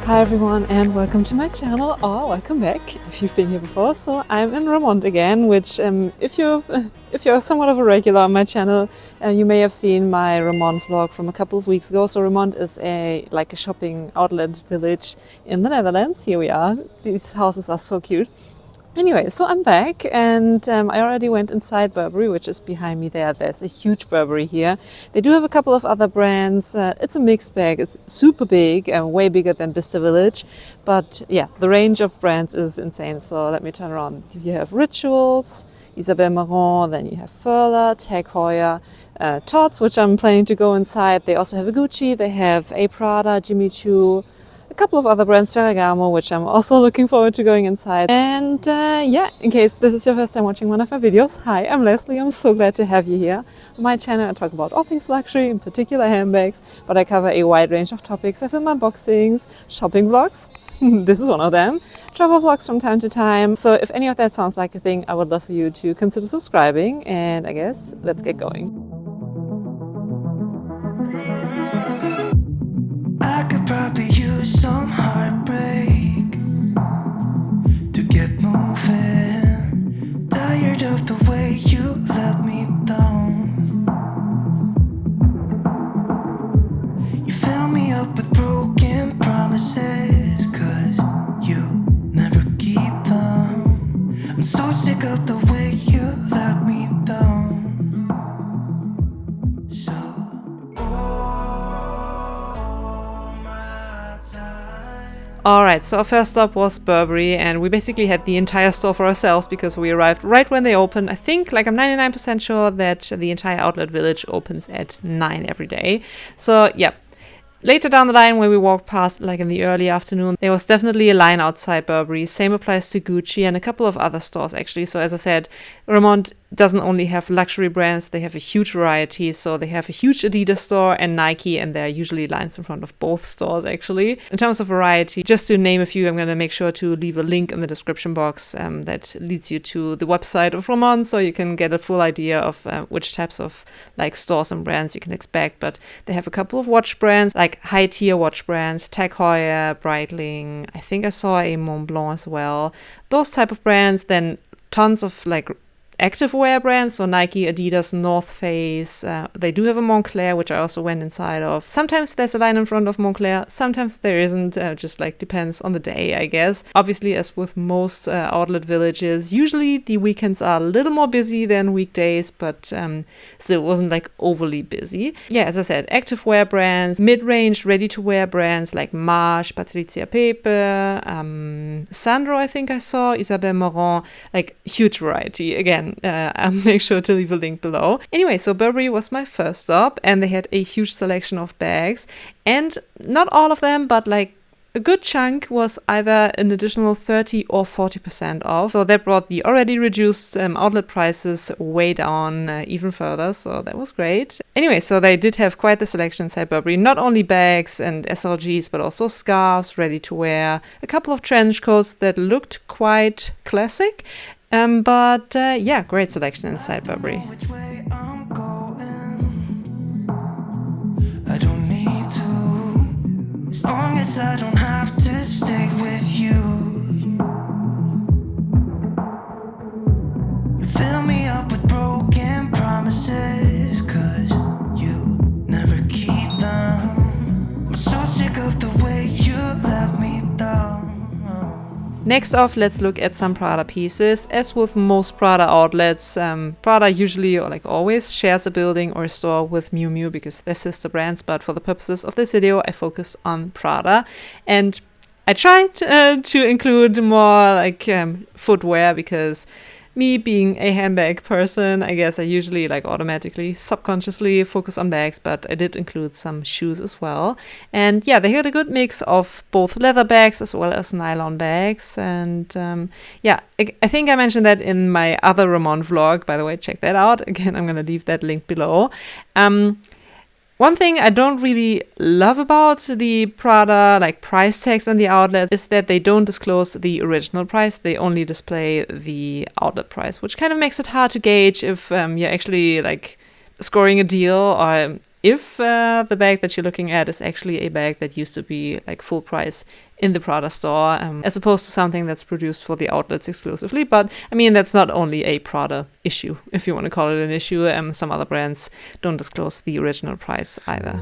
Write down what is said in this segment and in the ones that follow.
Hi everyone and welcome to my channel, or welcome back if you've been here before. So I'm in Roermond again, which if you're somewhat of a regular on my channel, you may have seen my Roermond vlog from a couple of weeks ago. So Roermond is a shopping outlet village in the Netherlands. Here we are. These houses are so cute. Anyway, so I'm back and I already went inside Burberry, which is behind me there. There's a huge Burberry here. They do have a couple of other brands. It's a mixed bag. It's super big and way bigger than Bicester Village. But yeah, the range of brands is insane. So let me turn around. You have Rituals, Isabel Marant, then you have Furla, Tag Heuer, Tod's, which I'm planning to go inside. They also have a Gucci, they have a Prada, Jimmy Choo, a couple of other brands, Ferragamo, which I'm also looking forward to going inside. And yeah, in case this is your first time watching one of my videos, hi, I'm Lesley. I'm so glad to have you here. On my channel, I talk about all things luxury, in particular handbags, but I cover a wide range of topics. I film unboxings, shopping vlogs. This is one of them. Travel vlogs from time to time. So if any of that sounds like a thing, I would love for you to consider subscribing. And I guess let's get going. I could probably use some heartbreak to get moving. Tired of the way you let me down. You fill me up with broken promises, 'cause you never keep them. I'm so sick of the way you let me down. Alright, so our first stop was Burberry, and we basically had the entire store for ourselves because we arrived right when they opened. I think, I'm 99% sure that the entire outlet village opens at 9 every day. So yeah. Later down the line, when we walked past, in the early afternoon, there was definitely a line outside Burberry. Same applies to Gucci and a couple of other stores, actually. So as I said, Roermond doesn't only have luxury brands, they have a huge variety. So they have a huge Adidas store and Nike, and there are usually lines in front of both stores, actually. In terms of variety, just to name a few, I'm going to make sure to leave a link in the description box that leads you to the website of Roermond, so you can get a full idea of which types of stores and brands you can expect. But they have a couple of watch brands, high-tier watch brands, Tag Heuer, Breitling. I think I saw a Montblanc as well. Those type of brands. Then tons of activewear brands, so Nike, Adidas, North Face. They do have a Moncler, which I also went inside of. Sometimes there's a line in front of Moncler, sometimes there isn't. Just depends on the day, I guess. Obviously, as with most outlet villages, usually the weekends are a little more busy than weekdays, but still it wasn't overly busy. Yeah, as I said, activewear brands, mid-range ready-to-wear brands like Marche, Patricia Pepe, Sandro, I think I saw, Isabel Marant, huge variety. Again, I'll make sure to leave a link below. Anyway, so Burberry was my first stop, and they had a huge selection of bags, and not all of them, but a good chunk was either an additional 30 or 40% off. So that brought the already reduced outlet prices way down even further. So that was great. Anyway, so they did have quite the selection inside Burberry. Not only bags and SLGs, but also scarves, ready to wear, a couple of trench coats that looked quite classic. But yeah, great selection inside Burberry. Which way I'm going, I don't need to, as long as I don't have to stay with you. You fill me up with broken promises, 'cause you never keep them. I'm so sick of the way you let me down. Next off, let's look at some Prada pieces. As with most Prada outlets, Prada usually, or always, shares a building or a store with Miu Miu because they're sister brands, but for the purposes of this video, I focus on Prada. And I tried to include more footwear because me being a handbag person, I guess I usually automatically, subconsciously focus on bags, but I did include some shoes as well. And yeah, they had a good mix of both leather bags as well as nylon bags. And yeah, I think I mentioned that in my other Roermond vlog. By the way, check that out. Again, I'm going to leave that link below. One thing I don't really love about the Prada price tags on the outlet is that they don't disclose the original price. They only display the outlet price, which kind of makes it hard to gauge if you're actually scoring a deal or if the bag that you're looking at is actually a bag that used to be like full price in the Prada store, as opposed to something that's produced for the outlets exclusively. But I mean, that's not only a Prada issue, if you want to call it an issue. Some other brands don't disclose the original price either.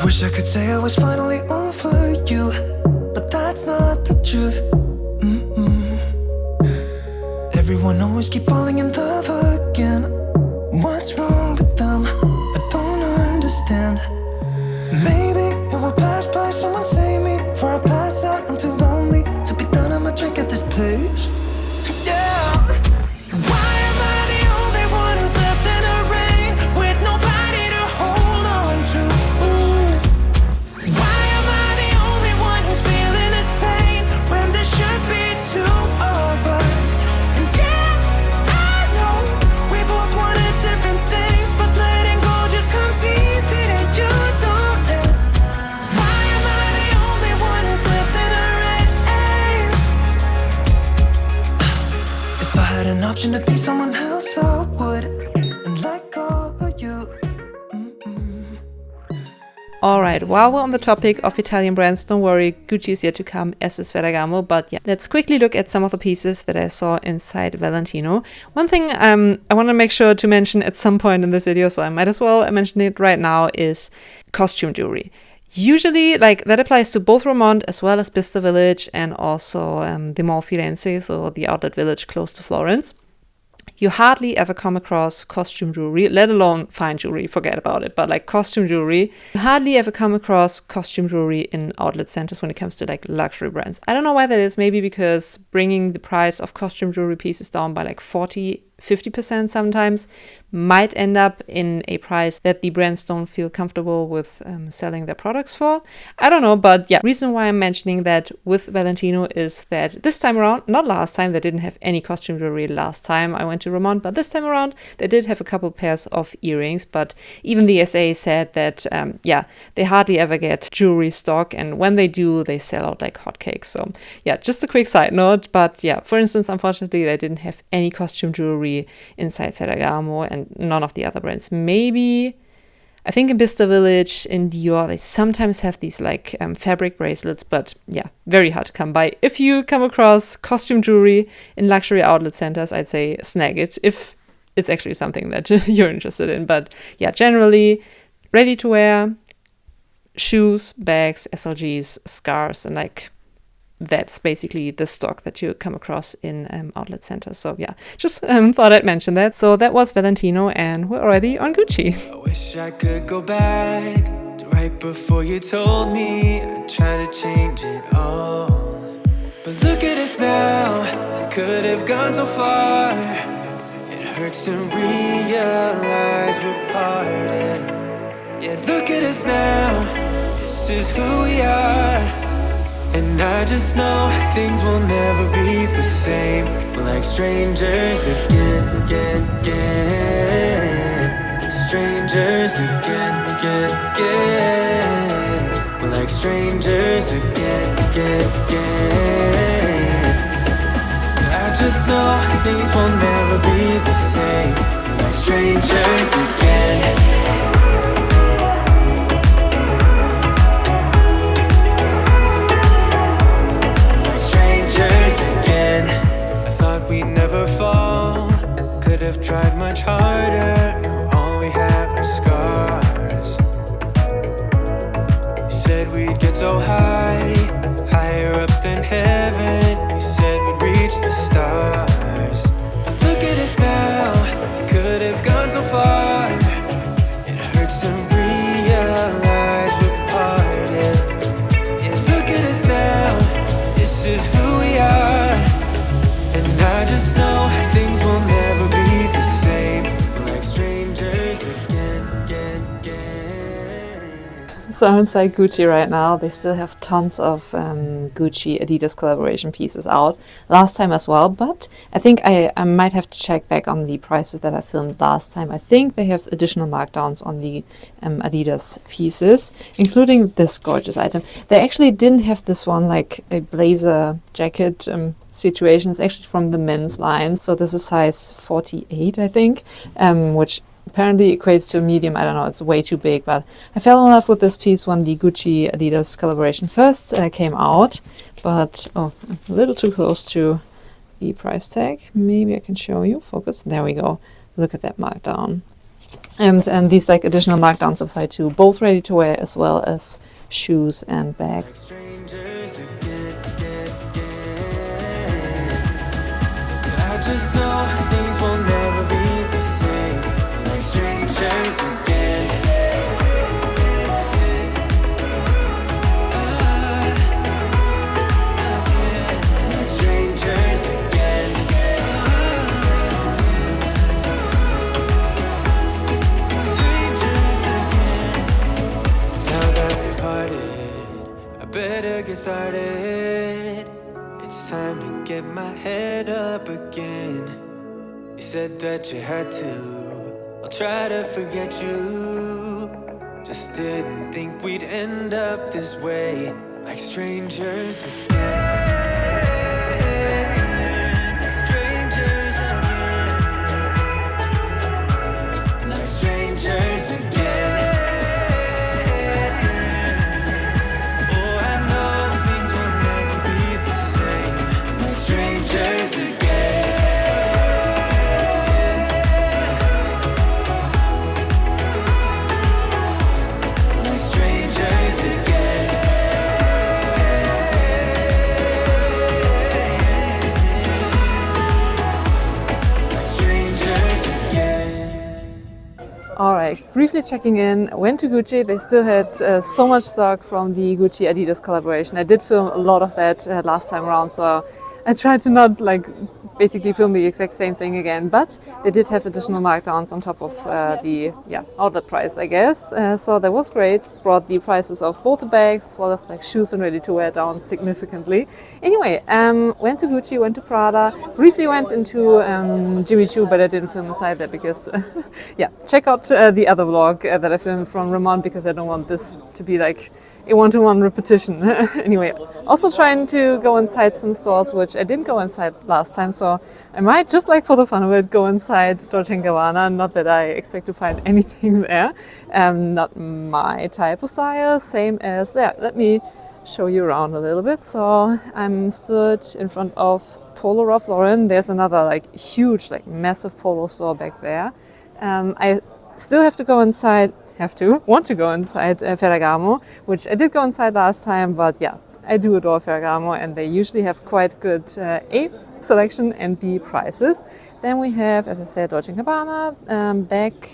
Wish I could say I was finally over you, but that's not the truth. Everyone always keep falling in love again. What's wrong with them? I don't understand. Maybe it will pass by, someone save me. Before I pass out, I'm too lonely to be done. I'ma drink at this page. Yeah. Why am I the only one who's left in the rain with nobody to hold on to? Why am I the only one who's feeling this pain when there should be two of us? And yeah, I know we both wanted different things, but letting go just comes easy and you don't know. Why am I the only one who's left in the rain? If I had an option to be someone else, I would, and let go of you. Alright, while we're on the topic of Italian brands, don't worry, Gucci is yet to come, as is Ferragamo, but yeah, let's quickly look at some of the pieces that I saw inside Valentino. One thing I want to make sure to mention at some point in this video, so I might as well mention it right now, is costume jewelry. Usually, like, that applies to both Roermond as well as Bicester Village and also the Mall Firenze, so the outlet village close to Florence. You hardly ever come across costume jewelry, let alone fine jewelry, forget about it, but like costume jewelry, you hardly ever come across costume jewelry in outlet centers when it comes to like luxury brands. I don't know why that is, maybe because bringing the price of costume jewelry pieces down by like 50% sometimes might end up in a price that the brands don't feel comfortable with selling their products for. I don't know, but yeah, reason why I'm mentioning that with Valentino is that this time around, not last time, they didn't have any costume jewelry last time I went to Roermond, but this time around they did have a couple pairs of earrings, but even the SA said that they hardly ever get jewelry stock, and when they do, they sell out like hotcakes. So yeah, just a quick side note, but yeah, for instance, unfortunately, they didn't have any costume jewelry inside Ferragamo and none of the other brands. Maybe, I think in Bicester Village, in Dior, they sometimes have these like fabric bracelets, but yeah, very hard to come by. If you come across costume jewelry in luxury outlet centers, I'd say snag it if it's actually something that you're interested in. But yeah, generally ready to wear, shoes, bags, SLGs, scarves, and like that's basically the stock that you come across in outlet centers. So yeah, just thought I'd mention that. So that was Valentino, and we're already on Gucci. I wish I could go back to right before you told me I tried to change it all. But look at us now, could have gone so far. It hurts to realize we're parted. Yeah, look at us now, this is who we are. And I just know things will never be the same. We're like strangers again. Strangers again. We're like strangers again. I just know things will never be the same. We're like strangers again. I thought we'd never fall. Could have tried much harder. Now all we have are scars. You said we'd get so high, higher up than heaven. You said we'd reach the stars. But look at us now, could have gone so far. It hurts to realize we're parted. Yeah, look at us now, this is who we are. And I just know things will never be the same. We're like strangers again. So I'm inside Gucci right now. They still have tons of Gucci Adidas collaboration pieces out last time as well, but I think I might have to check back on the prices that I filmed last time. I think they have additional markdowns on the Adidas pieces, including this gorgeous item. They actually didn't have this one, like a blazer jacket situation. It's actually from the men's line. So this is size 48, I think, which apparently equates to a medium. I don't know, it's way too big, but I fell in love with this piece when the Gucci Adidas collaboration first came out, but a little too close to the price tag. Maybe I can show you. Focus. There we go. Look at that markdown. And these like additional markdowns apply to both ready to wear as well as shoes and bags. Strangers again. I just know things will never be the same. Like strangers again. Like strangers again. Strangers again. Now that we parted, I better get started. It's time to get my head up again. You said that you had to. I'll try to forget you. Just didn't think we'd end up this way. Like strangers again. Strangers again. Like strangers again. Oh, I know things will never be the same. Like strangers again. Like strangers again. Like strangers again. Alright, briefly checking in, went to Gucci. They still had so much stock from the Gucci Adidas collaboration. I did film a lot of that last time around, so I tried to not like basically film the exact same thing again, but they did have additional markdowns on top of the outlet price, I guess. So that was great. Brought the prices of both the bags as well as like shoes and ready to wear down significantly. Anyway, went to Gucci, went to Prada, briefly went into Jimmy Choo, but I didn't film inside that because check out the other vlog that I filmed from Roermond, because I don't want this to be like a one-to-one repetition. Anyway, also trying to go inside some stores which I didn't go inside last time, so I might, just like for the fun of it, go inside Dolce Gabbana. Not that I expect to find anything there. Not my type of style, same as there. Let me show you around a little bit. So I'm stood in front of Polo Ralph Lauren. There's another like huge, like massive polo store back there. I still want to go inside Ferragamo, which I did go inside last time, but yeah, I do adore Ferragamo and they usually have quite good A, selection, and B, prices. Then we have, as I said, Dolce Gabbana. Back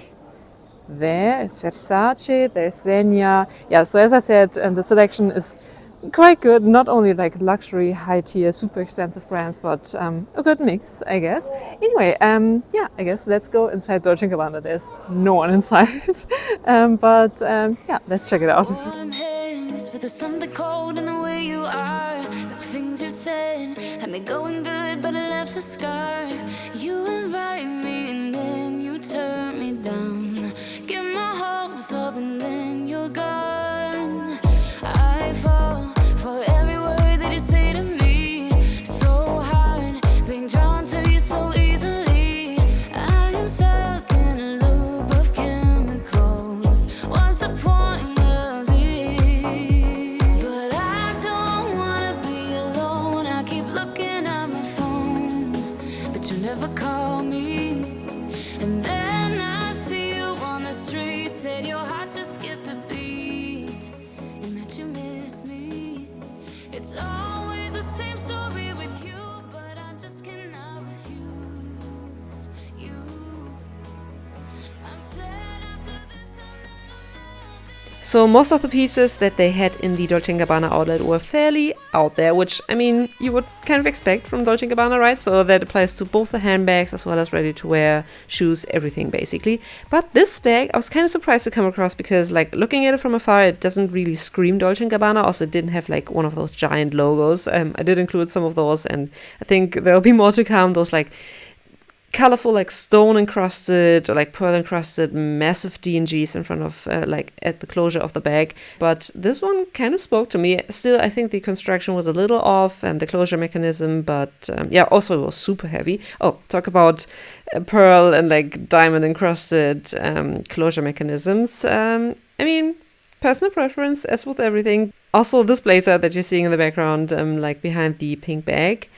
there is Versace, there's Zegna. Yeah, so as I said, the selection is quite good, not only like luxury, high tier, super expensive brands, but a good mix, I guess. Anyway, I guess let's go inside Dolce Gabbana. There's no one inside, but let's check it out. Warm hands, but there's something cold in the way you are. The things you said had me going good, but it left a scar. You invite me and then you turn me down. Get my hopes up and then you're gone. I fall for every word that you say to me. So hard, being drawn to you so easily. I am stuck in a loop of chemicals. What's the point of this? But I don't wanna be alone. I keep looking at my phone, but you never call me. And then I see you on the street. Said your heart just skipped a beat, and that you miss me. It's always the same story with you, but I just cannot refuse you. I'm sad after this. So most of the pieces that they had in the Dolce Gabbana outlet were fairly out there, which, I mean, you would kind of expect from Dolce Gabbana, right? So that applies to both the handbags as well as ready-to-wear, shoes, everything basically. But this bag, I was kind of surprised to come across because, like, looking at it from afar, it doesn't really scream Dolce Gabbana. Also, it didn't have, like, one of those giant logos. I did include some of those, and I think there'll be more to come. Those, like, colorful, like stone encrusted or like pearl encrusted massive D&Gs in front of like at the closure of the bag, but this one kind of spoke to me. Still, I think the construction was a little off and the closure mechanism, but yeah, also it was super heavy. Oh, talk about pearl and like diamond encrusted closure mechanisms. I mean, personal preference as with everything. Also, this blazer that you're seeing in the background, like behind the pink bag,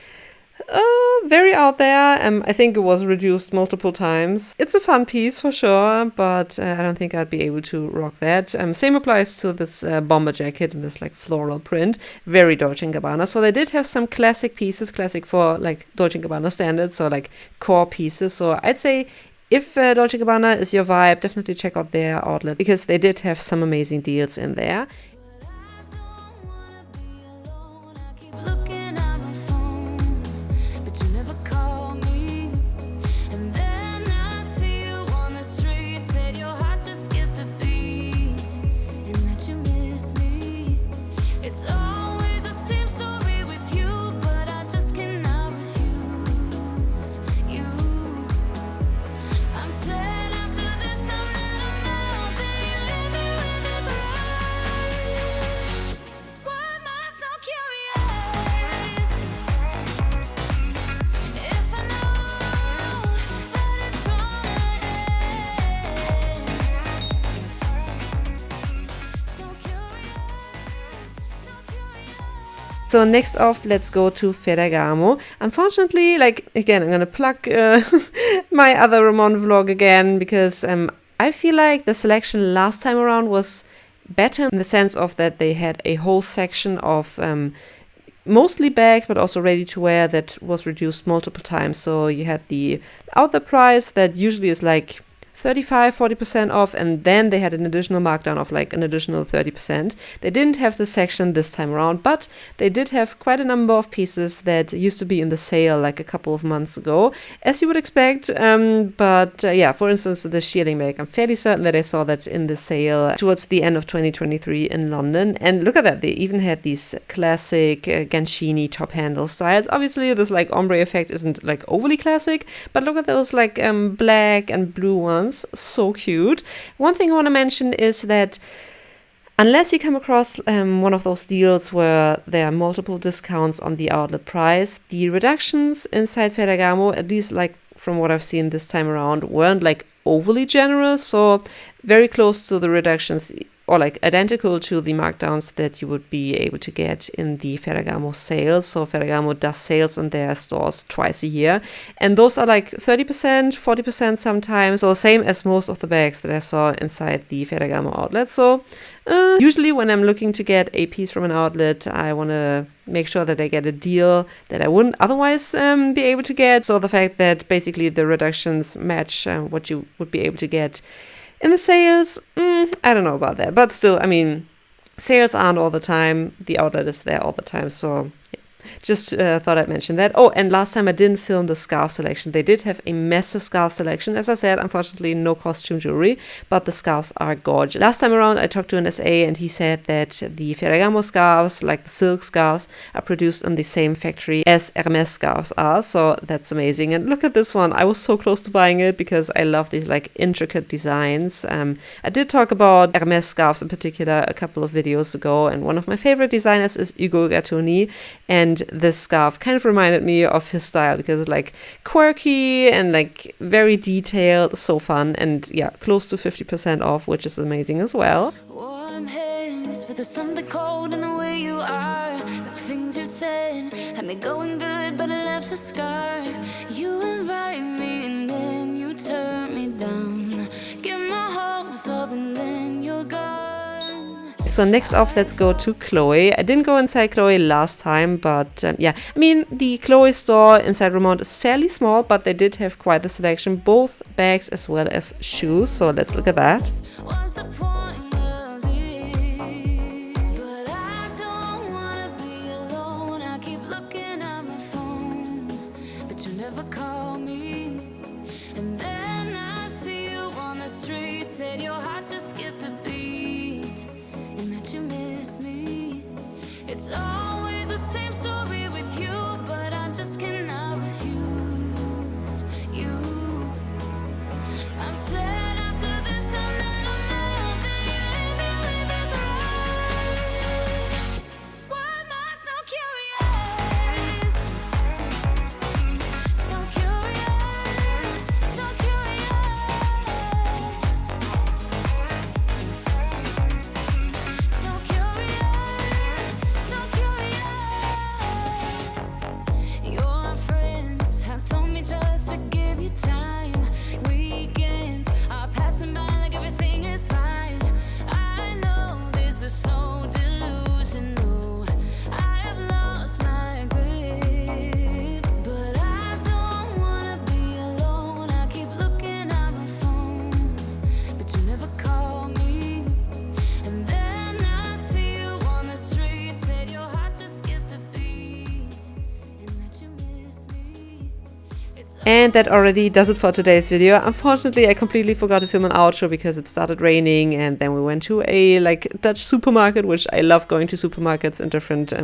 very out there. I think it was reduced multiple times. It's a fun piece for sure, but I don't think I'd be able to rock that. Same applies to this bomber jacket in this like floral print. Very Dolce & Gabbana. So they did have some classic pieces, classic for like Dolce & Gabbana standards, so like core pieces. So I'd say if Dolce & Gabbana is your vibe, definitely check out their outlet because they did have some amazing deals in there. So next off, let's go to Ferragamo. Unfortunately, like, again, I'm gonna plug my other Roermond vlog again because I feel like the selection last time around was better in the sense of that they had a whole section of mostly bags, but also ready to wear that was reduced multiple times. So you had the outlet price that usually is like 35-40% off, and then they had an additional markdown of like an additional 30%. They didn't have this section this time around, but they did have quite a number of pieces that used to be in the sale like a couple of months ago, as you would expect. Yeah, for instance, the shearling bag, I'm fairly certain that I saw that in the sale towards the end of 2023 in London. And look at that, they even had these classic Gancini top handle styles. Obviously, this like ombre effect isn't like overly classic, but look at those like black and blue ones. So cute. One thing I want to mention is that unless you come across one of those deals where there are multiple discounts on the outlet price, the reductions inside Ferragamo, at least like from what I've seen this time around, weren't like overly generous. So very close to the reductions or like identical to the markdowns that you would be able to get in the Ferragamo sales. So Ferragamo does sales in their stores twice a year, and those are like 30%, 40% sometimes, or same as most of the bags that I saw inside the Ferragamo outlet. So usually when I'm looking to get a piece from an outlet, I want to make sure that I get a deal that I wouldn't otherwise be able to get. So the fact that basically the reductions match what you would be able to get in the sales, I don't know about that. But still, I mean, sales aren't all the time. The outlet is there all the time. So yeah, just thought I'd mention that. Oh, and last time I didn't film the scarf selection. They did have a massive scarf selection. As I said, unfortunately, no costume jewelry, but the scarves are gorgeous. Last time around, I talked to an SA and he said that the Ferragamo scarves, like the silk scarves, are produced in the same factory as Hermes scarves are. So that's amazing. And look at this one. I was so close to buying it because I love these like intricate designs. I did talk about Hermes scarves in particular a couple of videos ago, and one of my favorite designers is Ugo Gattoni, and this scarf kind of reminded me of his style because it's like quirky and like very detailed, so fun, and yeah, close to 50% off, which is amazing as well. Warm hands, but there's something cold in the way you are. The things you said had me going good, but it left a scar. You invite me and then you turn me down. Get my hopes up and then you're gone. So next off, let's go to Chloé. I didn't go inside Chloé last time, but yeah, I mean, the Chloé store inside Roermond is fairly small, but they did have quite the selection, both bags as well as shoes. So let's look at that. What's the point of this? me. It's always the same story with you, but I just cannot refuse you. I'm sad after this time that I'm out that you leave me with this rush. Why am I so curious? So curious, so curious. So curious, so curious. Your friends have told me just to give you time. Weekends are passing by like everything is fine. I know this is so delusional. I have lost my grip, but I don't wanna be alone. I keep looking at my phone, but you never call me. And then I see you on the street, said your heart just skipped a beat, and that you miss me. It's And that already does it for today's video. Unfortunately, I completely forgot to film an outro because it started raining, and then we went to a Dutch supermarket, which I love going to supermarkets in different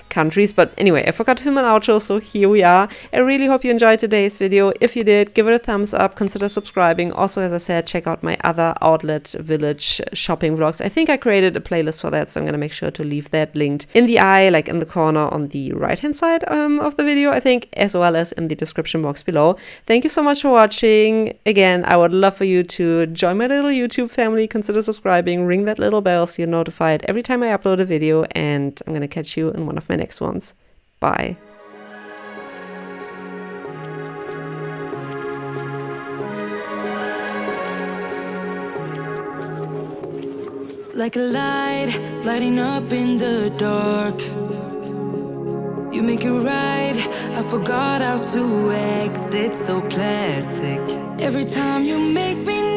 countries. But anyway, I forgot to film an outro, so here we are. I really hope you enjoyed today's video. If you did, give it a thumbs up, consider subscribing. Also, as I said, check out my other outlet village shopping vlogs. I think I created a playlist for that, so I'm gonna make sure to leave that linked in the eye, like in the corner on the right hand side of the video, I think, as well as in the description box below. Thank you so much for watching. Again, I would love for you to join my little YouTube family, consider subscribing, ring that little bell so you're notified every time I upload a video, and I'm gonna catch you in one of my next ones. Bye. Like a light, lighting up in the dark. You make it right, I forgot how to act. It's so classic. Every time you make me